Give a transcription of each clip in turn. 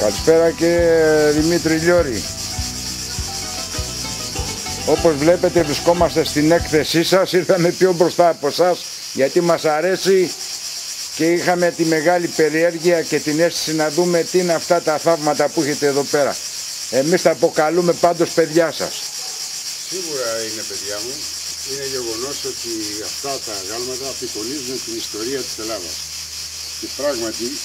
Καλησπέρα και Δημήτρη Λιώρη. Όπως βλέπετε βρισκόμαστε στην έκθεσή σας, ήρθαμε πιο μπροστά από εσάς γιατί μας αρέσει και είχαμε τη μεγάλη περιέργεια και την αίσθηση να δούμε τι είναι αυτά τα θαύματα που έχετε εδώ πέρα. Εμείς τα αποκαλούμε πάντως παιδιά σας. Σίγουρα είναι παιδιά μου. Είναι γεγονός ότι αυτά τα αγάλματα απεικονίζουν την ιστορία της Ελλάδας. Και πράγματι,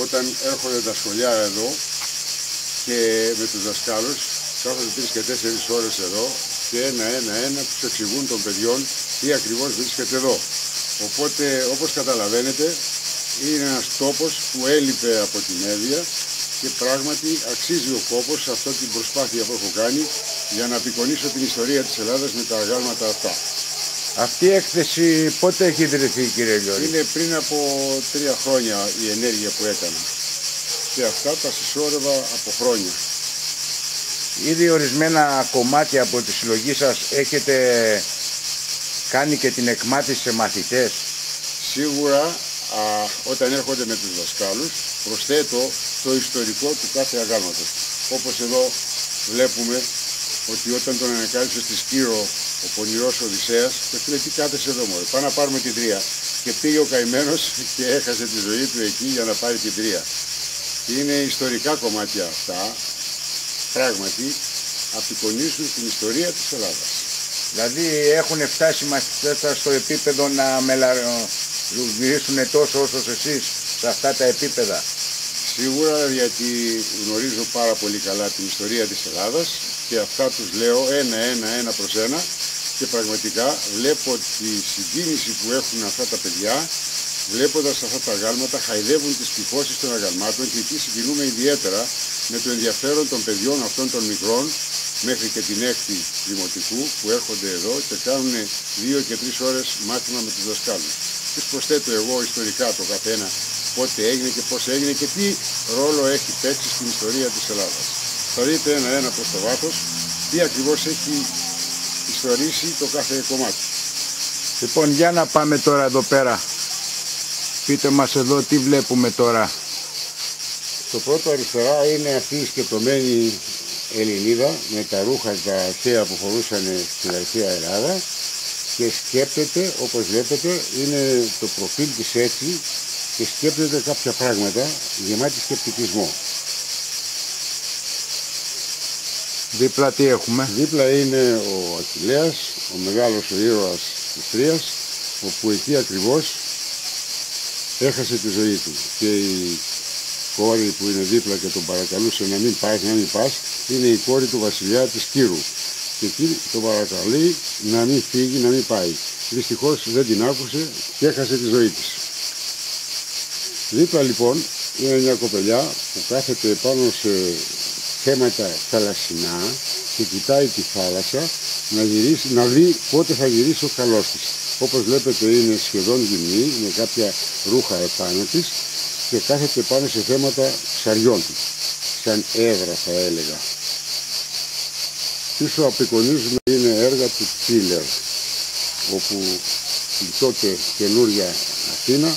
όταν έρχονται τα σχολιά εδώ και με τους δασκάλους, κάθονται 3 και 4 ώρες εδώ και ένα τους εξηγούν των παιδιών τι ακριβώς βρίσκεται εδώ. Οπότε, όπως καταλαβαίνετε, είναι ένας τόπος που έλειπε από την Εύβοια και πράγματι αξίζει ο κόπος σε αυτή την προσπάθεια που έχω κάνει για να απεικονίσω την ιστορία της Ελλάδας με τα αγάλματα αυτά. Αυτή η έκθεση πότε έχει ιδρυθεί, κύριε Λιώρη? Είναι πριν από 3 χρόνια η ενέργεια που έκανα και αυτά τα συσσόρευα από χρόνια. Ήδη ορισμένα κομμάτια από τη συλλογή σας έχετε κάνει και την εκμάθηση σε μαθητές. Σίγουρα όταν έρχονται με τους δασκάλους προσθέτω το ιστορικό του κάθε αγάλματος. Όπως εδώ βλέπουμε ότι όταν τον ανακάλυψε στη Σκύρο ο πονηρός Οδυσσέας, και του λέει τι κάθεσαι εδώ μωρέ, πάμε να πάρουμε την Τρία. Και πήγε ο καημένος και έχασε τη ζωή του εκεί για να πάρει την Τρία. Και είναι ιστορικά κομμάτια αυτά, πράγματι απεικονίζουν την ιστορία της Ελλάδας. Δηλαδή έχουν φτάσει οι μαθητές σας στο επίπεδο να μελαγχολήσουν τόσο όσο εσείς σε αυτά τα επίπεδα. Σίγουρα, γιατί γνωρίζω πάρα πολύ καλά την ιστορία της Ελλάδας και αυτά τους λέω ένα προς ένα και πραγματικά βλέπω τη συγκίνηση που έχουν αυτά τα παιδιά βλέποντας αυτά τα αγάλματα, χαϊδεύουν τις ψυχώσεις των αγαλμάτων και εκεί συγκινούμε ιδιαίτερα με το ενδιαφέρον των παιδιών αυτών των μικρών μέχρι και την 6η δημοτικού που έρχονται εδώ και κάνουν 2 και 3 ώρες μάθημα με τους δασκάλους. Τους προσθέτω εγώ ιστορικά το καθένα πότε έγινε και πώς έγινε και τι ρόλο έχει παίξει στην ιστορία της Ελλάδας. Θα δείτε ένα προς το βάθος τι ακριβώς έχει ιστορήσει το κάθε κομμάτι. Λοιπόν, για να πάμε τώρα εδώ πέρα. Πείτε μας εδώ τι βλέπουμε τώρα. Το πρώτο αριστερά είναι αυτή η σκεπτομένη Ελληνίδα με τα ρούχα τα αρχαία που φορούσαν στην αρχαία Ελλάδα και σκέπτεται, όπως βλέπετε, είναι το προφίλ της έτσι και σκέπτεται κάποια πράγματα γεμάτη σκεπτικισμό. Δίπλα τι έχουμε? Δίπλα είναι ο Αχιλλέας, ο μεγάλος ο ήρωας της Τρίας, όπου εκεί ακριβώς έχασε τη ζωή του. Και η κόρη που είναι δίπλα και τον παρακαλούσε να μην πας, είναι η κόρη του βασιλιά της Κύρου. Και εκεί τον παρακαλεί να μην φύγει, να μην πάει. Δυστυχώς δεν την άκουσε και έχασε τη ζωή της. Δίπλα λοιπόν είναι μια κοπελιά που κάθεται πάνω σε θέματα θαλασσινά και κοιτάει τη θάλασσα να δει πότε θα γυρίσει ο καλός της. Όπως βλέπετε είναι σχεδόν γυμνή, με κάποια ρούχα επάνω της και κάθεται πάνω σε θέματα ψαριών του, σαν έδρα θα έλεγα. Πίσω απεικονίζουμε είναι έργα του Τσίλερ, όπου στην τότε καινούρια Αθήνα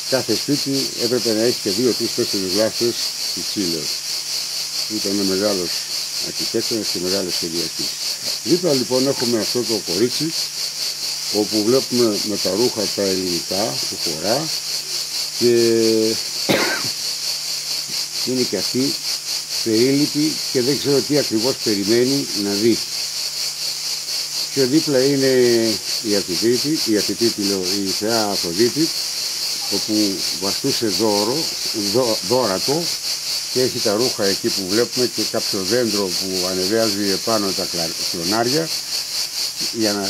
κάθε σπίτι έπρεπε να έχει και 2-3-4 γλάστρες του Τσίλερ. Ήταν μεγάλος αρχιτέκτονας και μεγάλος σχεδιαστής. Δίπλα λοιπόν έχουμε αυτό το κορίτσι, όπου βλέπουμε με τα ρούχα τα ελληνικά που φορά και είναι και αυτή περίληπτη και δεν ξέρω τι ακριβώς περιμένει να δει. Πιο δίπλα είναι η η θεά Αφροδίτη, όπου βαστούσε δώρατο και έχει τα ρούχα εκεί που βλέπουμε και κάποιο δέντρο που ανεβάζει επάνω τα κλονάρια για να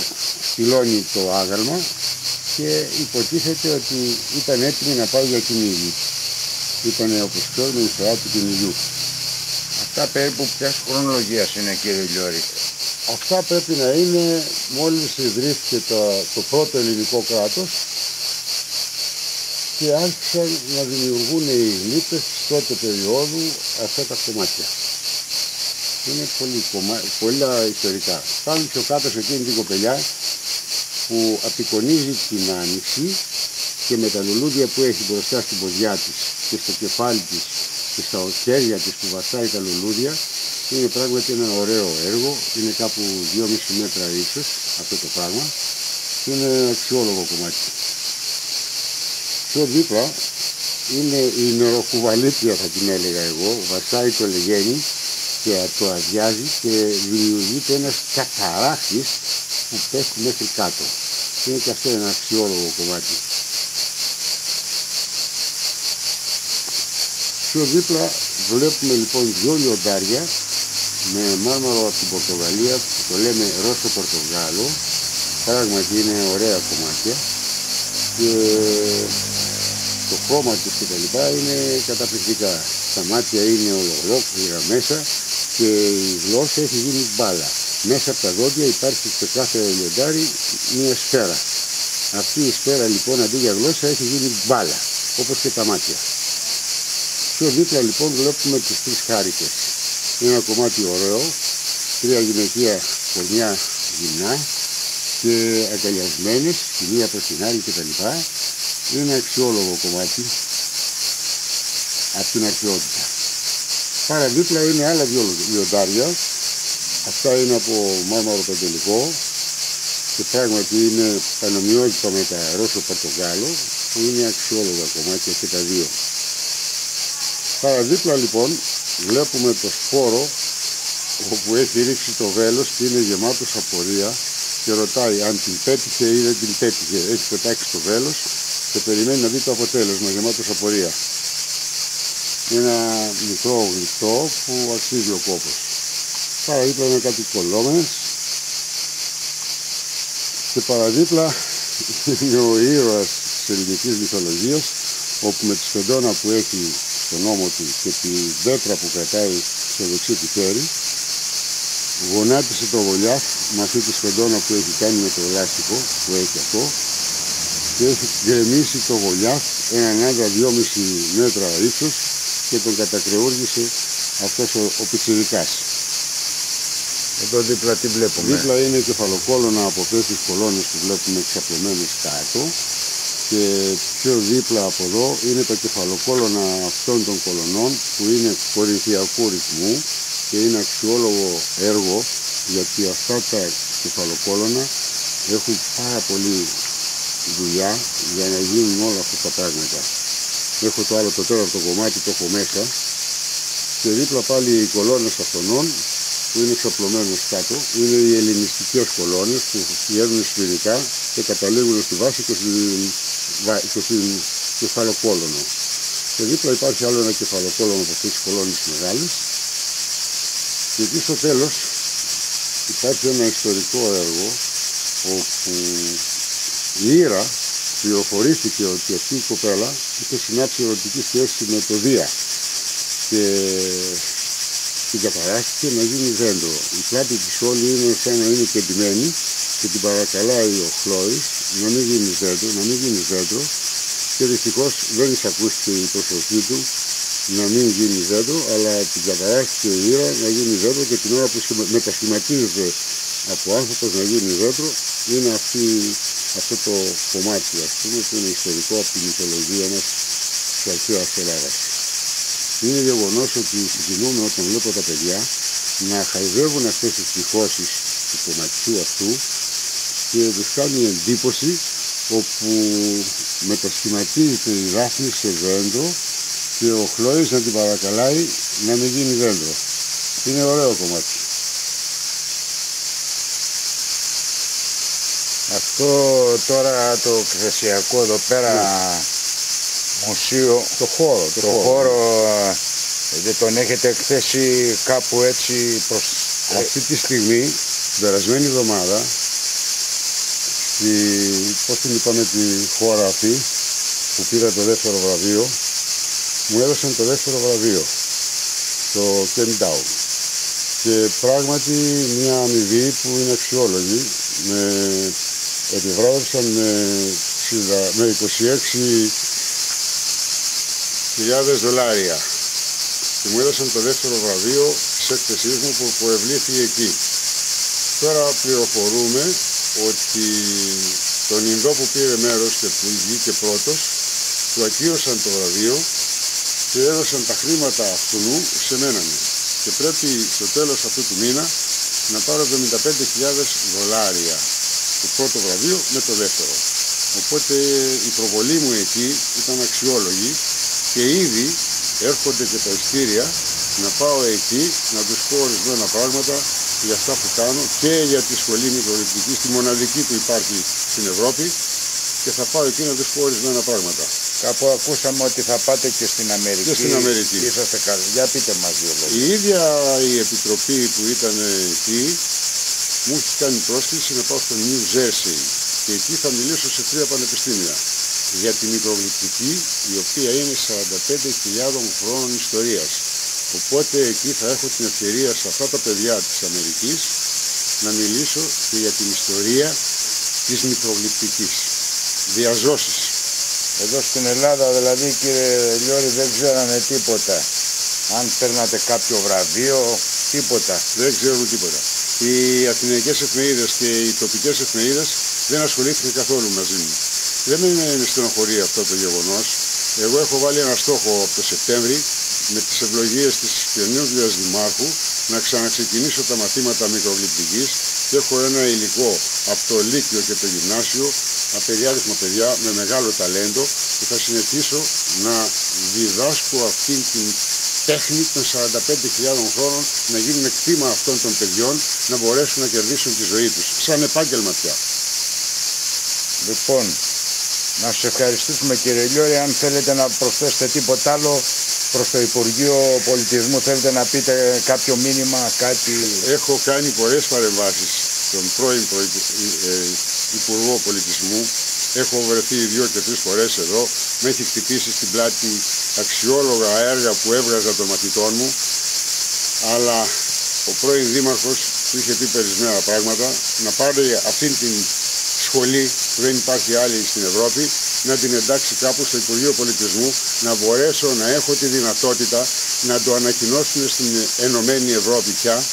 στυλώνει το άγαλμα και υποτίθεται ότι ήταν έτοιμη να πάει για κυνήγι. Ήταν όπως ξέρουμε η θεά του κυνηγιού. Αυτά περίπου ποιας χρονολογίας είναι, κύριε Λιώρη? Αυτά πρέπει να είναι μόλις ιδρύθηκε το πρώτο ελληνικό κράτος και άρχισαν να δημιουργούν οι γλύπτες τότε περίοδου αυτά τα κομμάτια. Είναι πολλά ιστορικά. Πάμε πιο κάτω σε εκείνη την κοπελιά που απεικονίζει την άνοιξη και με τα λουλούδια που έχει μπροστά στην ποδιά της και στο κεφάλι της και στα χέρια της που βαστάει τα λουλούδια, είναι πράγματι ένα ωραίο έργο. Είναι κάπου 2,5 μέτρα ύψος αυτό το πράγμα και είναι αξιόλογο κομμάτι. Πιο δίπλα είναι η νεροκουβαλίτρια, θα την έλεγα εγώ, βαστάει το λεγένι και το αδειάζει και δημιουργείται ένας καταράχτης που πέφτει μέχρι κάτω. Είναι και αυτό ένα αξιόλογο κομμάτι. Πιο δίπλα βλέπουμε λοιπόν δυο λιοντάρια με μάρμαρο από την Πορτογαλία που το λέμε Ρώσο Πορτογάλο. Πράγματι είναι ωραία κομμάτια και το χρώμα τους και τα λοιπά είναι καταπληκτικά. Τα μάτια είναι ολόκληρα μέσα και η γλώσσα έχει γίνει μπάλα. Μέσα από τα δόντια υπάρχει σε κάθε λιοντάρι μια σφαίρα. Αυτή η σφαίρα λοιπόν αντί για γλώσσα έχει γίνει μπάλα, όπως και τα μάτια. Πιο δίπλα λοιπόν βλέπουμε τις τρεις χάρικες. Είναι ένα κομμάτι ωραίο, τρία γυναικεία κορμιά γυμνά και αγκαλιασμένες, τη μία προς την άλλη κτλ. Είναι αξιόλογο κομμάτι από την αρχαιότητα. Παραδίπλα είναι άλλα δυο λιοντάρια. Αυτά είναι από μάρμαρο πεντελικό και πράγματι είναι πανομοιότυπα με τα Ρώσο Πορτογάλο που είναι αξιόλογα κομμάτια και τα δύο. Παραδίπλα λοιπόν βλέπουμε το σπόρο όπου έχει ρίξει το βέλος και είναι γεμάτος απορία και ρωτάει αν την πέτυχε ή δεν την πέτυχε. Έχει πετάξει το βέλος και περιμένει να δει το αποτέλεσμα, γεμάτος απορία. Είναι ένα μικρό γλυκό που αξίζει ο κόπος. Παραδίπλα είναι κάτι κολόμενες και παραδίπλα είναι ο ήρωας της ελληνικής μυθολογίας, όπου με τη σφεντόνα που έχει στον ώμο του και τη δέπρα που κρατάει στο δεξί του χέρι γονάτισε το Γολιάθ με αυτή τη σφεντόνα που έχει κάνει με το ελάστικο που έχει αυτό και έχει γκρεμίσει το Γολιάθ έναν άντρα 2,5 μέτρα ύψος και τον κατακρεούργησε αυτός ο πιτσιρικάς. Εδώ δίπλα τι βλέπουμε? Δίπλα είναι κεφαλοκόλωνα από αυτές τις κολόνες που βλέπουμε εξαπλωμένες κάτω και πιο δίπλα από εδώ είναι τα κεφαλοκόλωνα αυτών των κολονών που είναι κορινθιακού ρυθμού και είναι αξιόλογο έργο γιατί αυτά τα κεφαλοκόλωνα έχουν πάρα πολύ δουλειά για να γίνουν όλα αυτά τα πράγματα. Έχω το άλλο το τέταρτο κομμάτι, το έχω μέσα και δίπλα πάλι οι κολόνες αυτονών που είναι εξαπλωμένες κάτω, είναι οι ελληνιστικές κολόνες που βγαίνουν σφυρικά και καταλήγουν στη βάση και στην κεφαλοκόλωνο. Και δίπλα υπάρχει άλλο ένα κεφαλοκόλωνο από αυτές τις κολόνες μεγάλες και εκεί στο τέλος υπάρχει ένα ιστορικό έργο όπου η Ήρα πληροφορήθηκε ότι αυτή η κοπέλα είχε συνάψει ερωτική σχέση με το Δία και την καταράστηκε να γίνει δέντρο. Η πλάτη της όλη είναι σαν να είναι κεντυμένη και την παρακαλάει ο Χλώης να μην γίνει δέντρο και δυστυχώς δεν εισακούστηκε η προσοχή του να μην γίνει δέντρο, αλλά την καταράστηκε η Ήρα να γίνει δέντρο και την ώρα που μετασχηματίζεται από άνθρωπος να γίνει δέντρο είναι αυτό το κομμάτι, ας πούμε, που είναι ιστορικό από τη μυθολογία μας της αρχαίας Ελλάδας. Είναι γεγονός ότι συγκινούμε όταν βλέπω τα παιδιά να χαϊδεύουν αυτές τις τυχώσεις του κομματιού αυτού και τους κάνει εντύπωση όπου μετασχηματίζεται η Δάφνη σε δέντρο και ο Χλώης να την παρακαλάει να μην γίνει δέντρο. Είναι ωραίο κομμάτι. Αυτό τώρα το εκθεσιακό εδώ πέρα μουσείο, το χώρο δεν τον έχετε εκθέσει κάπου έτσι προς... Αυτή τη στιγμή, την περασμένη εβδομάδα, πώς την είπαμε τη χώρα αυτή που πήρα το δεύτερο βραβείο, μου έδωσαν το δεύτερο βραβείο, το Kentdown. Και πράγματι μια αμοιβή που είναι αξιόλογη, επιβράβευσαν με $26,000 και μου έδωσαν το δεύτερο βραβείο της έκθεσής μου που προευλήθη εκεί. Τώρα πληροφορούμε ότι τον Ινδό που πήρε μέρος και που βγήκε πρώτος, του ακύρωσαν το βραβείο και έδωσαν τα χρήματα αυτού σε μένα. Και πρέπει στο τέλος αυτού του μήνα να πάρω $75,000 το πρώτο βραβείο με το δεύτερο. Οπότε η προβολή μου εκεί ήταν αξιόλογη και ήδη έρχονται και τα ειστήρια να πάω εκεί να τους πω ορισμένα πράγματα για αυτά που κάνω και για τη σχολή μικροληπτικής, τη μοναδική που υπάρχει στην Ευρώπη, και θα πάω εκεί να τους πω ορισμένα πράγματα. Κάπου ακούσαμε ότι θα πάτε και στην Αμερική. Και στην Αμερική. Είσαστε καλοί. Για πείτε μας δύο λόγια. Η ίδια η επιτροπή που ήταν εκεί μου έχει κάνει πρόσκληση να πάω στο New Jersey και εκεί θα μιλήσω σε 3 πανεπιστήμια για τη μικρογλυπτική, η οποία είναι 45.000 χρόνων ιστορίας. Οπότε εκεί θα έχω την ευκαιρία σε αυτά τα παιδιά της Αμερικής να μιλήσω και για την ιστορία της μικρογλυπτικής. Διαζώσεις. Εδώ στην Ελλάδα δηλαδή, κύριε Λιώρη, δεν ξέρανε τίποτα. Αν παίρνατε κάποιο βραβείο, τίποτα. Δεν ξέρουν τίποτα. Οι αθηναϊκές εφημερίδες και οι τοπικές εφημερίδες δεν ασχολήθηκαν καθόλου μαζί μου. Δεν με στενοχωρεί αυτό το γεγονός. Εγώ έχω βάλει ένα στόχο από το Σεπτέμβρη με τις ευλογίες της καινούργιας Δημάρχου να ξαναξεκινήσω τα μαθήματα μικρογλυπτικής και έχω ένα υλικό από το Λύκειο και το Γυμνάσιο, απεριάριθμα παιδιά με μεγάλο ταλέντο, και θα συνεχίσω να διδάσκω αυτήν την τέχνη των 45.000 χρόνων, να γίνουν κτήμα αυτών των παιδιών, να μπορέσουν να κερδίσουν τη ζωή τους, σαν επάγγελμα πια. Λοιπόν, να σας ευχαριστήσουμε, κύριε Λιώρη. Αν θέλετε να προσθέσετε τίποτα άλλο προς το Υπουργείο Πολιτισμού, θέλετε να πείτε κάποιο μήνυμα, κάτι? Έχω κάνει πολλές παρεμβάσεις στον πρώην Υπουργό Πολιτισμού. Έχω βρεθεί 2 και 3 φορές εδώ. Με έχει χτυπήσει στην πλάτη αξιόλογα έργα που έβγαζα των μαθητών μου. Αλλά ο πρώην Δήμαρχος του είχε πει περισμένα πράγματα. Να πάρει αυτήν την σχολή που δεν υπάρχει άλλη στην Ευρώπη, να την εντάξει κάπου στο Υπουργείο Πολιτισμού, να μπορέσω να έχω τη δυνατότητα να το ανακοινώσουν στην Ενωμένη Ευρώπη πια,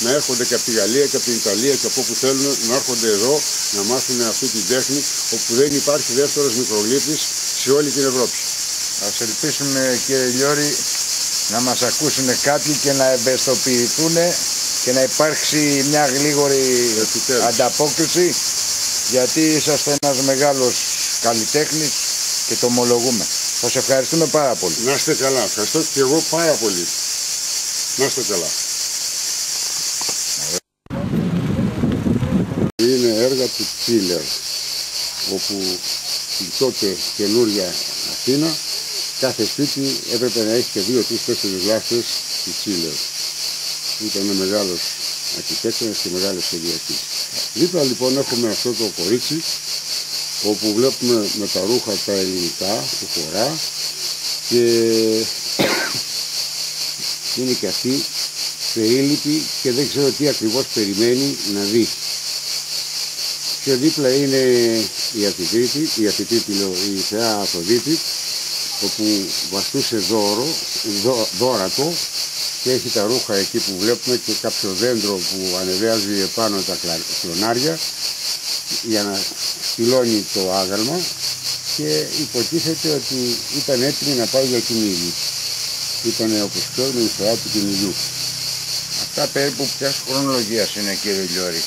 να έρχονται και από τη Γαλλία και από την Ιταλία και από όπου θέλουν να έρχονται εδώ να μάθουν αυτή την τέχνη, όπου δεν υπάρχει δεύτερος μικρογλύπτης σε όλη την Ευρώπη. Ας ελπίσουμε, κύριε Λιώρη, να μας ακούσουν κάποιοι και να ευαισθητοποιηθούν και να υπάρξει μια γλίγορη ανταπόκριση, γιατί είσαστε ένας μεγάλος καλλιτέχνης και το ομολογούμε. Σας ευχαριστούμε πάρα πολύ. Να είστε καλά. Ευχαριστώ και εγώ πάρα πολύ. Να είστε καλά. Είναι έργα του Τσίλερ, όπου στην τότε καινούρια Αθήνα κάθε σπίτι έπρεπε να έχει και 2-3-4 γλάστρες του Τσίλερ. Ήταν μεγάλος αρχιτέκτονας και μεγάλος σχεδιαστής. Δίπλα λοιπόν έχουμε αυτό το κορίτσι, όπου βλέπουμε με τα ρούχα τα ελληνικά που φορά, και είναι και αυτή περίληπτη και δεν ξέρω τι ακριβώς περιμένει να δει. Πιο δίπλα είναι η θεά Αφροδίτη, όπου βαστούσε δώρατο, και έχει τα ρούχα εκεί που βλέπουμε και κάποιο δέντρο που ανεβάζει επάνω τα κλονάρια για να στυλώνει το άγαλμα, και υποτίθεται ότι ήταν έτοιμη να πάει για κυνήγι. Ήταν, όπως ξέρουμε, η θεά του κυνηγιού. Αυτά περίπου ποιας χρονολογίας είναι, κύριε Λιώρη?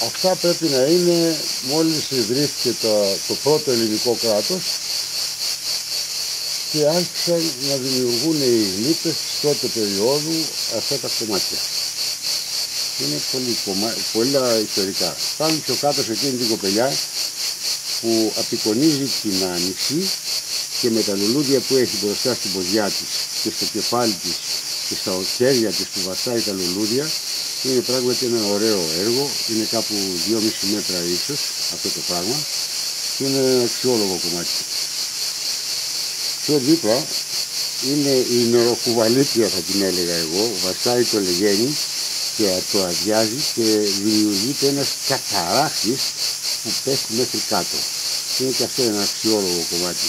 Αυτά πρέπει να είναι μόλις ιδρύθηκε το πρώτο ελληνικό κράτος και άρχισαν να δημιουργούν οι γλύπτες τότε περίοδου αυτά τα κομμάτια. Είναι πολλά ιστορικά. Πάμε πιο κάτω σε εκείνη την κοπελιά που απεικονίζει την άνοιξη, και με τα λουλούδια που έχει μπροστά στην ποδιά της και στο κεφάλι της και στα χέρια της που βαστάει τα λουλούδια. Είναι πράγματι ένα ωραίο έργο, είναι κάπου 2,5 μέτρα ίσως αυτό το πράγμα, και είναι ένα αξιόλογο κομμάτι. Πιο δίπλα είναι η νεροκουβαλίτια, θα την έλεγα εγώ, βαστάει το λεγένι και το αδειάζει και δημιουργείται ένας καταράχτης που πέφτει μέχρι κάτω. Είναι και αυτό ένα αξιόλογο κομμάτι.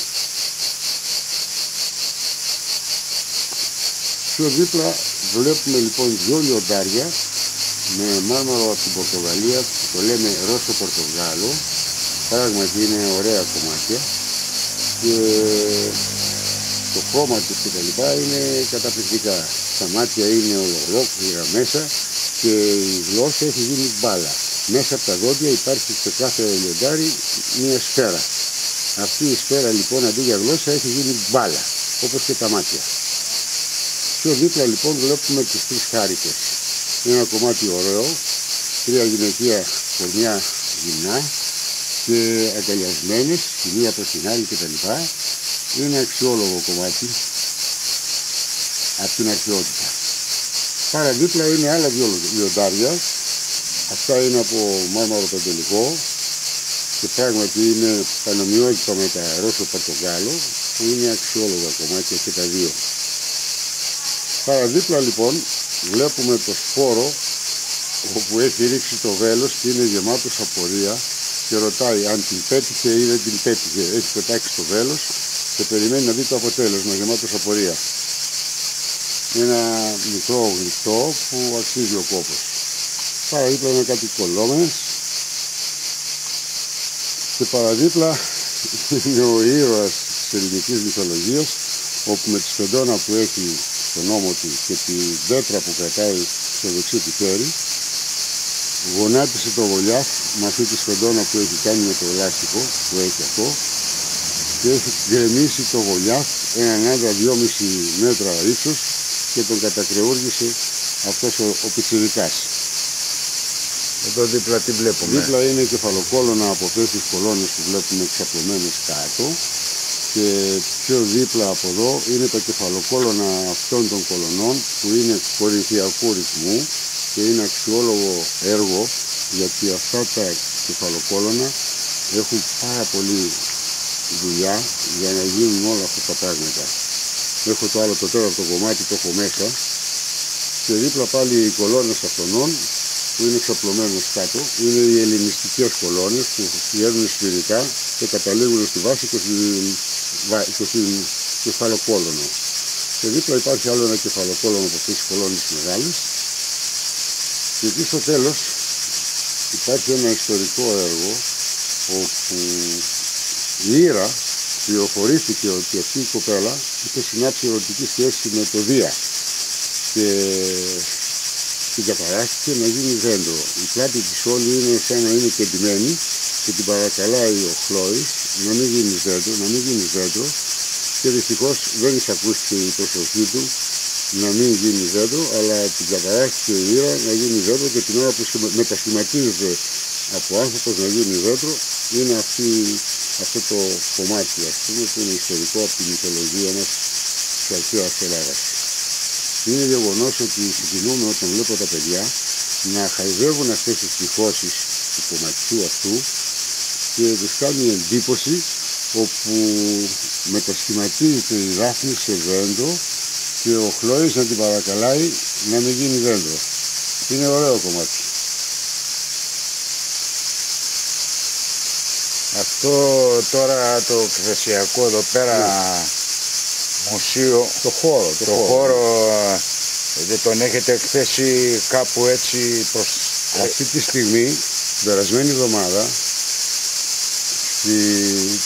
Πιο δίπλα βλέπουμε λοιπόν 2 λιοντάρια με μάρμαρο από την Πορτογαλία, που το λέμε Ρώσο Πορτογάλο, πράγματι είναι ωραία κομμάτια και το χρώμα τους και τα λοιπά είναι καταπληκτικά. Τα μάτια είναι ολόκληρα μέσα και η γλώσσα έχει γίνει μπάλα. Μέσα από τα δόντια υπάρχει σε κάθε λιοντάρι μια σφαίρα. Αυτή η σφαίρα λοιπόν αντί για γλώσσα έχει γίνει μπάλα, όπως και τα μάτια. Πιο δίπλα λοιπόν βλέπουμε τις τρεις χάρικες. Είναι ένα κομμάτι ωραίο, τρία γυναικεία κορμιά γυμνά και αγκαλιασμένες, τη μία προς την άλλη κτλ. Είναι αξιόλογο κομμάτι από την αρχαιότητα. Παραδίπλα είναι άλλα δύο λιοντάρια. Αυτά είναι από μάρμαρο πεντελικό και πράγματι είναι πανομοιότυπα με τα Ρώσο Πορτογάλο, που είναι αξιόλογα κομμάτια και τα δύο. Παραδίπλα λοιπόν βλέπουμε το σπόρο όπου έχει ρίξει το βέλος και είναι γεμάτος απορία και ρωτάει αν την πέτυχε ή δεν την πέτυχε. Έχει πετάξει το βέλος και περιμένει να δει το αποτέλεσμα, γεμάτος απορία. Ένα μικρό γλυκό που αξίζει ο κόπος. Παραδίπλα είναι κάτι κολόμες και παραδίπλα είναι ο ήρωας της ελληνικής μυθολογίας, όπου με τη σφεντόνα που έχει στον ώμο του και τη δέντρα που κρατάει στο δεξί του χέρι γονάτισε το Γολιάθ με αυτή τη σφεντόνα που έχει κάνει με το ελάστιχο που έχει αυτό και έχει γκρεμίσει το Γολιάθ έναν άντρα 2,5 μέτρα ύψος και τον κατακρεούργησε αυτός ο πιτσιρικάς. Εδώ δίπλα τι βλέπουμε? Δίπλα είναι κεφαλοκόλωνα από αυτές τις κολόνες που βλέπουμε εξαπλωμένες κάτω και πιο δίπλα από εδώ είναι τα κεφαλοκόλωνα αυτών των κολονών που είναι κορινθιακού ρυθμού και είναι αξιόλογο έργο, γιατί αυτά τα κεφαλοκόλωνα έχουν πάρα πολύ δουλειά για να γίνουν όλα αυτά τα πράγματα. Έχω το άλλο, το τέταρτο κομμάτι, το έχω μέσα και δίπλα πάλι οι κολόνες αυτονών που είναι εξαπλωμένες κάτω. Είναι οι ελληνιστικές κολόνες που βγαίνουν σφυρικά και καταλήγουν στη βάση και στην κεφαλοκόλωνο. Και δίπλα υπάρχει άλλο ένα κεφαλοκόλωνο από αυτές τις κολόνες μεγάλες. Και εκεί στο τέλος υπάρχει ένα ιστορικό έργο όπου η Ήρα πληροφορήθηκε ότι αυτή η κοπέλα είχε συνάψει ερωτική σχέση με το Δία και την καταράστηκε να γίνει δέντρο. Η πλάτη της όλη είναι σαν να είναι κεντυμένη και την παρακαλάει ο Χλώης να μην γίνει δέντρο και δυστυχώς δεν εισακούστηκε η προσοχή του να μην γίνει δέντρο, αλλά την καταράστηκε η Ήρα να γίνει δέντρο και την ώρα που μετασχηματίζεται από άνθρωπος να γίνει δέντρο είναι αυτό το κομμάτι, ας πούμε, που είναι ιστορικό από τη μυθολογία μας της αρχαίας Ελλάδας. Είναι γεγονός ότι συγκινούμε όταν βλέπω τα παιδιά να χαϊδεύουν αυτές τις τυχώσεις του κομματιού αυτού και τους κάνει εντύπωση όπου μετασχηματίζεται η Δάφνη σε δέντρο και ο Χλώης να την παρακαλάει να μην γίνει δέντρο. Είναι ωραίο κομμάτι. Αυτό τώρα το εκθεσιακό εδώ πέρα, ναι, μουσείο, το χώρο δεν τον έχετε εκθέσει κάπου έτσι προς... Αυτή τη στιγμή, την περασμένη εβδομάδα,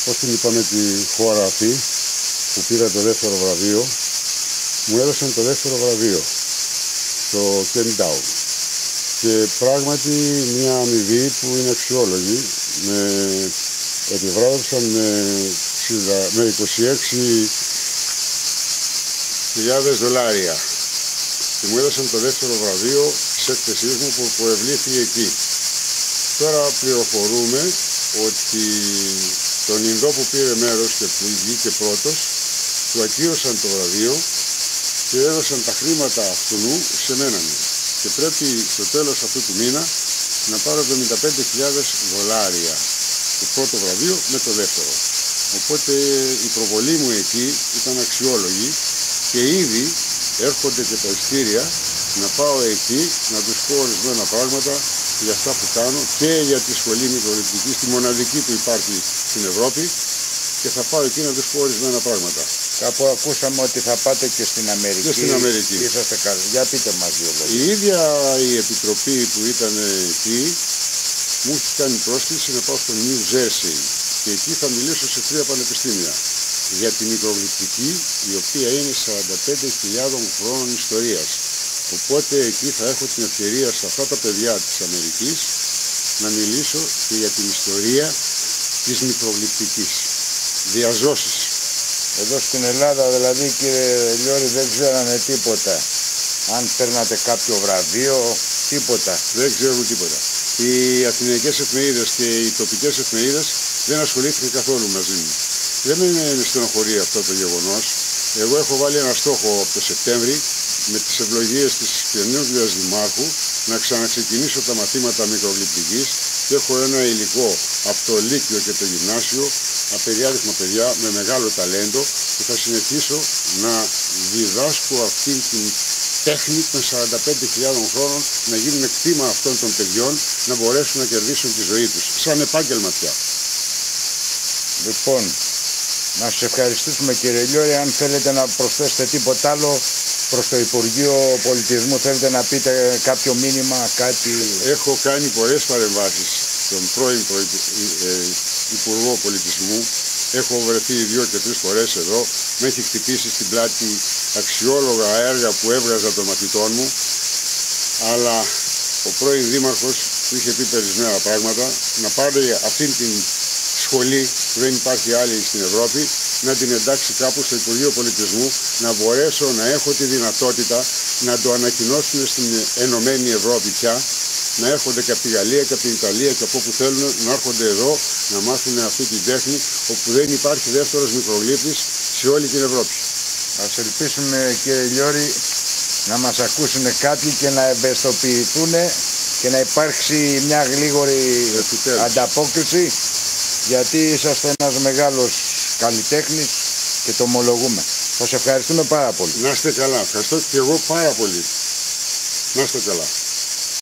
πώς την είπαμε τη χώρα αυτή που πήρα το δεύτερο βραβείο, μου έδωσαν το δεύτερο βραβείο, το Κεντάου. Και πράγματι μια αμοιβή που είναι αξιόλογη, επιβράβευσαν με $26,000 και μου έδωσαν το δεύτερο βραβείο της έκθεσής μου που προευλήθη εκεί. Τώρα πληροφορούμε ότι τον Ινδό που πήρε μέρος και που βγήκε πρώτος του ακύρωσαν το βραβείο και έδωσαν τα χρήματα αυτού σε μένα. Και πρέπει στο τέλος αυτού του μήνα να πάρω $75,000 το πρώτο βραβείο με το δεύτερο. Οπότε η προβολή μου εκεί ήταν αξιόλογη και ήδη έρχονται και τα ειστήρια να πάω εκεί να τους πω ορισμένα πράγματα για αυτά που κάνω και για τη σχολή μικροληπτική, τη μοναδική που υπάρχει στην Ευρώπη, και θα πάω εκεί να τους πω ορισμένα πράγματα. Κάπου ακούσαμε ότι θα πάτε και στην Αμερική. Και στην Αμερική. Είσαστε καλοί. Για πείτε μας δύο λόγια. Η ίδια η επιτροπή που ήταν εκεί μου έχει κάνει πρόσκληση να πάω στο New Jersey και εκεί θα μιλήσω σε 3 πανεπιστήμια για τη μικρογλυπτική, η οποία είναι 45.000 χρόνων ιστορίας. Οπότε εκεί θα έχω την ευκαιρία σε αυτά τα παιδιά της Αμερικής να μιλήσω και για την ιστορία της μικρογλυπτικής. Διαζώσεις. Εδώ στην Ελλάδα δηλαδή, κύριε Λιώρη, δεν ξέρανε τίποτα. Αν παίρνατε κάποιο βραβείο, τίποτα. Δεν ξέρουν τίποτα. Οι αθηναϊκές εφημερίδες και οι τοπικές εφημερίδες δεν ασχολήθηκαν καθόλου μαζί μου. Δεν με στενοχωρεί αυτό το γεγονός. Εγώ έχω βάλει ένα στόχο από το Σεπτέμβρη με τις ευλογίες της καινούργιας Δημάρχου να ξαναξεκινήσω τα μαθήματα μικρογλυπτικής και έχω ένα υλικό από το Λύκειο και το Γυμνάσιο, απεριάριθμα παιδιά με μεγάλο ταλέντο, και θα συνεχίσω να διδάσκω αυτή την τέχνη των 45.000 χρόνων, να γίνουν κτήμα αυτών των παιδιών, να μπορέσουν να κερδίσουν τη ζωή τους, σαν επάγγελμα πια. Λοιπόν, να σας ευχαριστήσουμε, κύριε Λιώρη. Αν θέλετε να προσθέσετε τίποτα άλλο προς το Υπουργείο Πολιτισμού, θέλετε να πείτε κάποιο μήνυμα, κάτι? Έχω κάνει πολλές παρεμβάσεις στον πρώην Υπουργό Πολιτισμού. Έχω βρεθεί 2 και 3 φορές εδώ. Με έχει χτυπήσει στην πλάτη αξιόλογα έργα που έβγαζα των μαθητών μου. Αλλά ο πρώην Δήμαρχος που είχε πει περισμένα πράγματα, να πάρει αυτήν την σχολή που δεν υπάρχει άλλη στην Ευρώπη, να την εντάξει κάπου στο Υπουργείο Πολιτισμού, να μπορέσω να έχω τη δυνατότητα να το ανακοινώσουν στην Ενωμένη Ευρώπη πια, να έρχονται και από τη Γαλλία και από την Ιταλία και από όπου θέλουν να έρχονται εδώ να μάθουν αυτή την τέχνη, όπου δεν υπάρχει δεύτερος μικρογλύπτης σε όλη την Ευρώπη. Ας ελπίσουμε, κύριε Λιώρη, να μας ακούσουν κάποιοι και να ευαισθητοποιηθούν και να υπάρξει μια γλίγορη ανταπόκριση, γιατί είσαστε ένας μεγάλος καλλιτέχνης και το ομολογούμε. Σας ευχαριστούμε πάρα πολύ. Να είστε καλά. Ευχαριστώ και εγώ πάρα πολύ. Να είστε καλά.